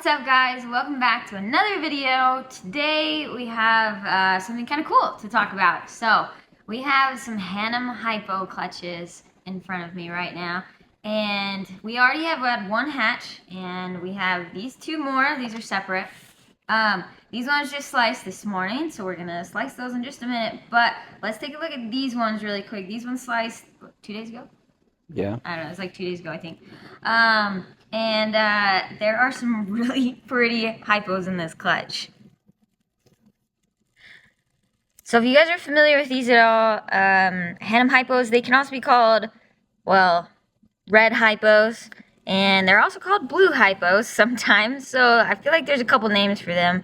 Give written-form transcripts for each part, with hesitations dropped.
What's up, guys? Welcome back to another video. Today we have something kind of cool to talk about. So we have some Hannum Hypo clutches in front of me right now, and we already have had one hatch, and we have these two more. These are separate. These ones just sliced this morning, so we're gonna slice those in just a minute. But let's take a look at these ones really quick. These ones sliced 2 days ago. Yeah. I don't know, it's like 2 days ago, I think. There are some really pretty hypos in this clutch. So if you guys are familiar with these at all, Hannum Hypos, they can also be called, well, red hypos, and they're also called blue hypos sometimes, so I feel like there's a couple names for them.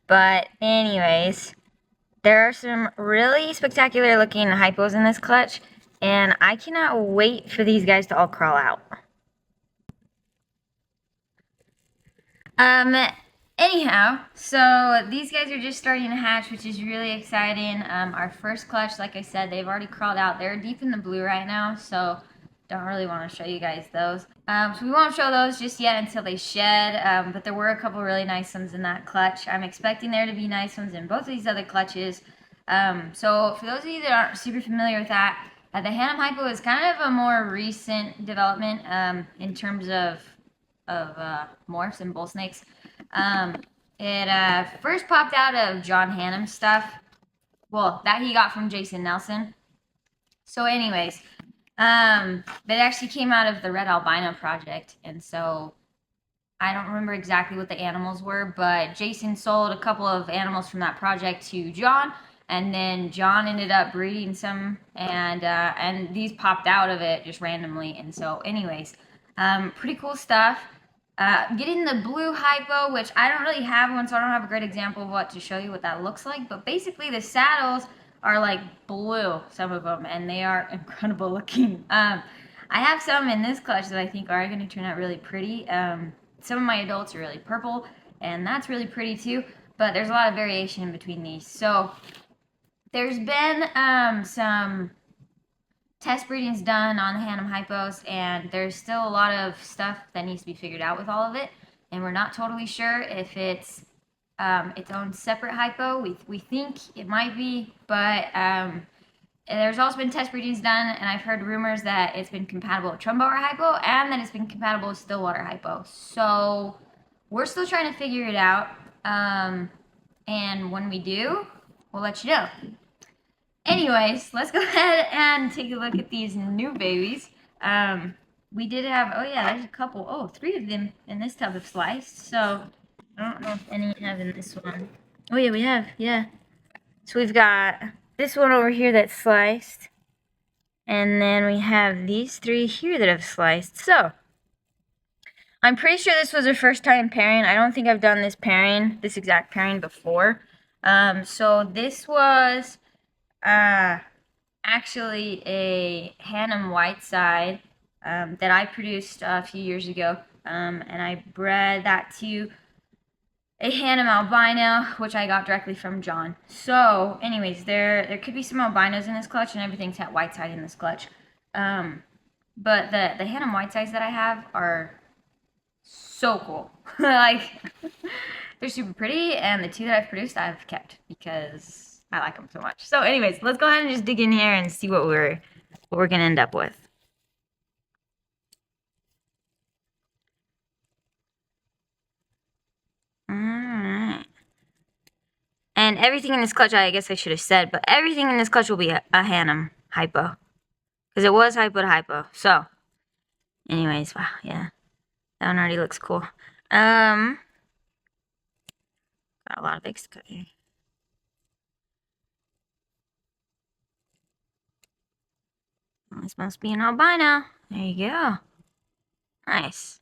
But anyways, there are some really spectacular looking hypos in this clutch, and I cannot wait for these guys to all crawl out. Anyhow, so these guys are just starting to hatch, which is really exciting. Our first clutch, like I said, they've already crawled out. They're deep in the blue right now, so don't really want to show you guys those. So we won't show those just yet until they shed, but there were a couple really nice ones in that clutch. I'm expecting there to be nice ones in both of these other clutches. So for those of you that aren't super familiar with that, the Hannum Hypo is kind of a more recent development in terms of morphs and bull snakes. It first popped out of John Hanam stuff. Well, that he got from Jason Nelson. So anyways, it actually came out of the Red Albino project, and so I don't remember exactly what the animals were, but Jason sold a couple of animals from that project to John, and then John ended up breeding some, and these popped out of it just randomly. And so anyways, pretty cool stuff. Getting the blue hypo, which I don't really have one, so I don't have a great example of what to show you what that looks like, but basically the saddles are like blue, some of them, and they are incredible looking. I have some in this clutch that I think are going to turn out really pretty. Some of my adults are really purple, and that's really pretty too, but there's a lot of variation in between these. So there's been some test breedings done on the Hannum Hypos, and there's still a lot of stuff that needs to be figured out with all of it, and we're not totally sure if it's its own separate hypo. We think it might be, but there's also been test breedings done, and I've heard rumors that it's been compatible with Trumbauer Hypo and that it's been compatible with Stillwater Hypo. So we're still trying to figure it out, and when we do, we'll let you know. Anyways, let's go ahead and take a look at these new babies. We did have, oh yeah, there's a couple, oh, 3 of them in this tub have sliced, so I don't know if any have in this one. Oh yeah, we have, yeah. So we've got this one over here that's sliced, and then we have these 3 here that have sliced. So I'm pretty sure this was their first time pairing. I don't think I've done this pairing, this exact pairing before. So this was actually a Hanam Whiteside that I produced a few years ago, and I bred that to a Hanam Albino, which I got directly from John. So anyways, there could be some albinos in this clutch, and everything's at Whiteside in this clutch. But the Hanam Whitesides that I have are so cool. Like, they're super pretty, and the 2 that I've produced I've kept because I like them so much. So anyways, let's go ahead and just dig in here and see what we're gonna end up with. Alright. And everything in this clutch, I guess I should have said, but everything in this clutch will be a Hannum Hypo. Because it was hypo to hypo. So, anyways, wow, yeah. That one already looks cool. Got a lot of eggs to cut here. This must be an albino. There you go. Nice.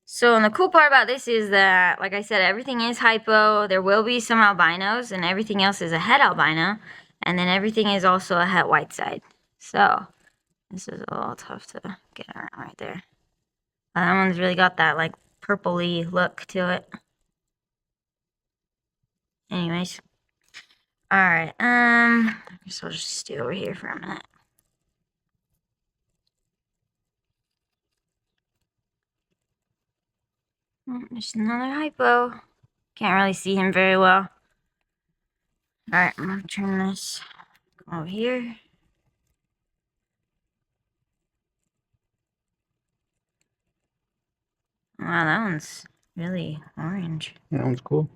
So, and the cool part about this is that, like I said, everything is hypo. There will be some albinos, and everything else is a het albino. And then everything is also a het whiteside. So, this is a little tough to get right there. That one's really got that, like, purpley look to it. Anyways. Alright, I guess I'll just stay over here for a minute. Just another hypo. Can't really see him very well. Alright, I'm gonna turn this over here. Wow, that one's really orange. That one's cool.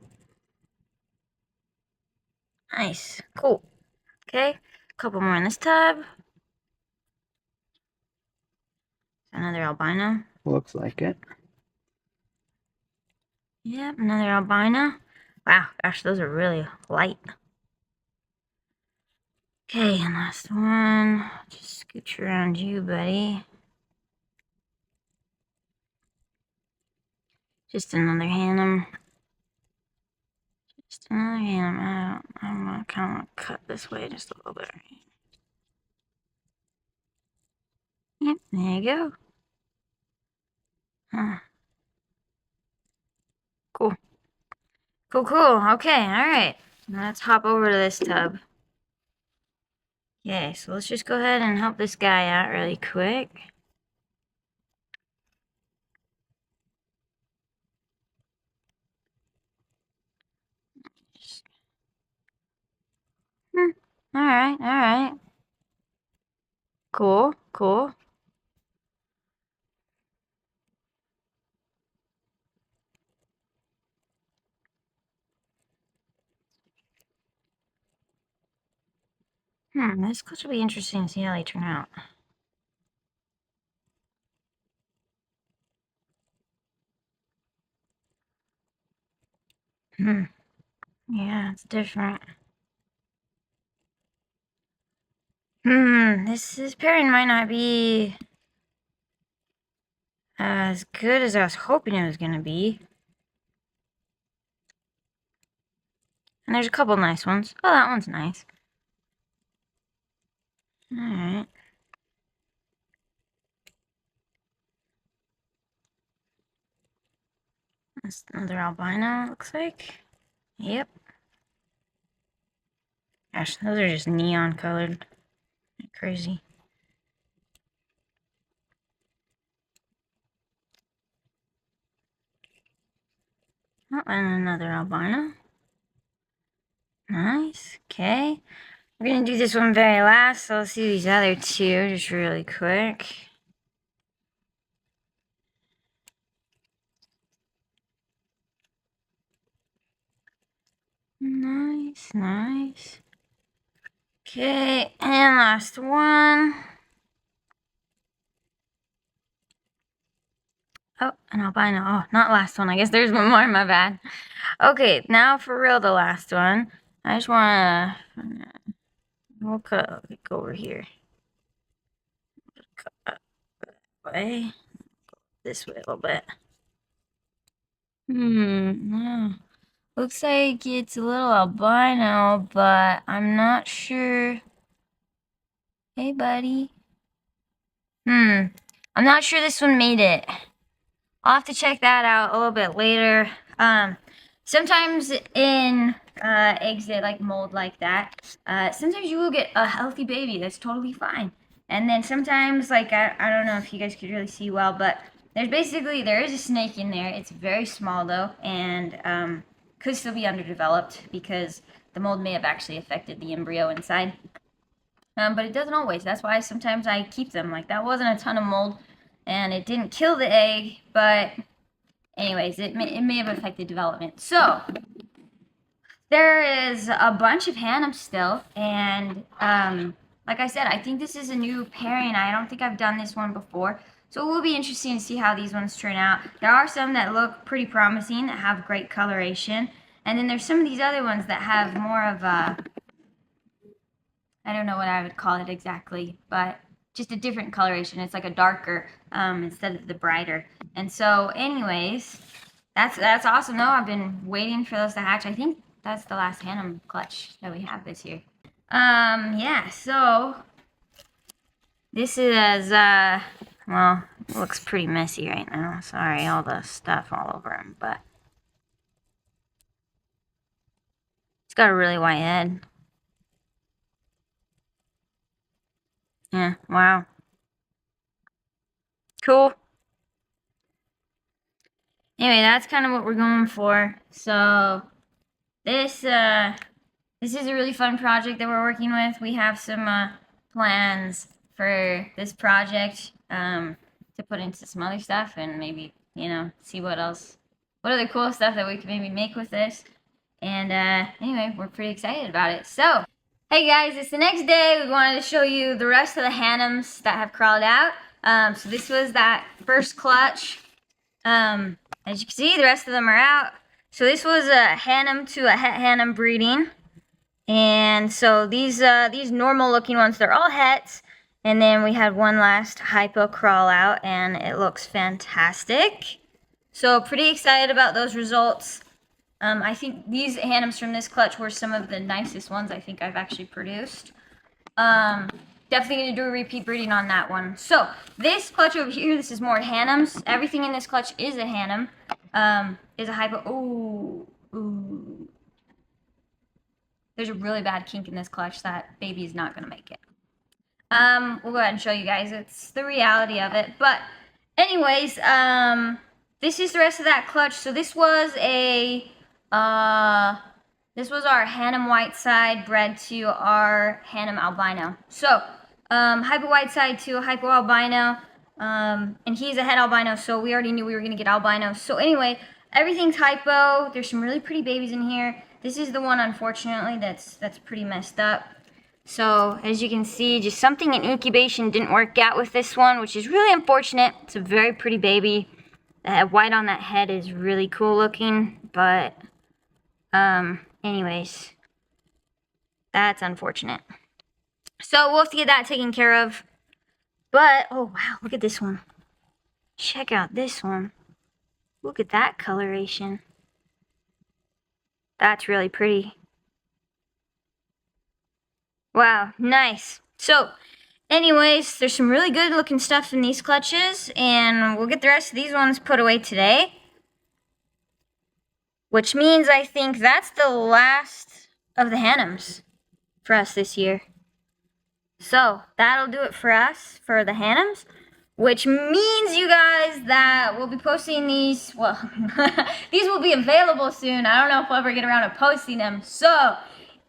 Nice. Cool. Okay, a couple more in this tub. Another albino. Looks like it. Yep, another albino. Wow, gosh, those are really light. Okay, and last one. Just scooch around you, buddy. Just another Hannum. Just another Hanam. I'm gonna kind of cut this way just a little bit. Yep, there you go. Huh. Cool. Cool, cool. Okay, alright. Now let's hop over to this tub. Okay, so let's just go ahead and help this guy out really quick. Alright, alright. Cool, cool. This clutch will be interesting to see how they turn out. Yeah, it's different. This pairing might not be as good as I was hoping it was gonna be. And there's a couple nice ones. Oh, that one's nice. Alright. That's another albino, looks like. Yep. Gosh, those are just neon colored. Crazy. Oh, and another albino. Nice. Okay. We're gonna do this one very last, so let's do these other two just really quick. Nice, nice. Okay, and last one. Oh, an albino. Oh, not last one. I guess there's one more, my bad. Okay, now for real, the last one. I just wanna, we'll go over here. Cut that way. This way a little bit. Yeah. Looks like it's a little albino, but I'm not sure. Hey, buddy. I'm not sure this one made it. I'll have to check that out a little bit later. Sometimes in eggs that like mold like that, sometimes you will get a healthy baby. That's totally fine. And then sometimes, like, I don't know if you guys could really see well, but there is a snake in there. It's very small though, and could still be underdeveloped because the mold may have actually affected the embryo inside. But it doesn't always. That's why sometimes I keep them. Like, that wasn't a ton of mold, and it didn't kill the egg, but anyways, it may have affected development. So there is a bunch of Hanum still, and like I said, I think this is a new pairing. I don't think I've done this one before, so it will be interesting to see how these ones turn out. There are some that look pretty promising, that have great coloration, and then there's some of these other ones that have more of a, I don't know what I would call it exactly, but just a different coloration. It's like a darker instead of the brighter. And so anyways, that's awesome though. I've been waiting for those to hatch. I think that's the last Hanum clutch that we have this year. Yeah, so this is well, it looks pretty messy right now. Sorry, all the stuff all over him, but it's got a really white head. Yeah, wow. Cool. Anyway, that's kind of what we're going for. So this is a really fun project that we're working with. We have some plans for this project to put into some other stuff and maybe, see what other cool stuff that we could maybe make with this. And anyway, we're pretty excited about it. So, hey guys, it's the next day. We wanted to show you the rest of the Hannums that have crawled out. So this was that first clutch. As you can see, the rest of them are out. So this was a Hannum to a het Hannum breeding. And so these normal looking ones, they're all hets. And then we had one last hypo crawl out, and it looks fantastic. So pretty excited about those results. I think these Hannums from this clutch were some of the nicest ones I think I've actually produced. Definitely going to do a repeat breeding on that one. So this clutch over here, this is more Hannums. Everything in this clutch is a Hannum. Is a hypo. Ooh. There's a really bad kink in this clutch. That baby is not going to make it. We'll go ahead and show you guys. It's the reality of it. But anyways, this is the rest of that clutch. So this was our Hannum white side bred to our Hannum albino. So, hypo white side to a hypo albino. And he's a het albino, so we already knew we were going to get albino. So anyway, everything's hypo. There's some really pretty babies in here. This is the one, unfortunately, that's pretty messed up. So, as you can see, just something in incubation didn't work out with this one, which is really unfortunate. It's a very pretty baby. The white on that head is really cool looking, but, anyways, that's unfortunate. So, we'll have to get that taken care of. But, oh wow, look at this one. Check out this one. Look at that coloration. That's really pretty. Wow, nice. So, anyways, there's some really good looking stuff in these clutches, and we'll get the rest of these ones put away today. Which means I think that's the last of the Hannums for us this year. So, that'll do it for us, for the Hannums. Which means, you guys, that we'll be posting these, well, these will be available soon. I don't know if we'll ever get around to posting them. So,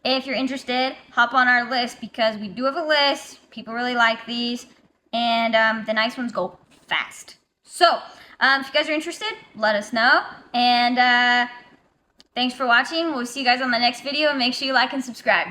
if you're interested, hop on our list, because we do have a list. People really like these, and the nice ones go fast. So, if you guys are interested, let us know. And thanks for watching. We'll see you guys on the next video, and make sure you like and subscribe.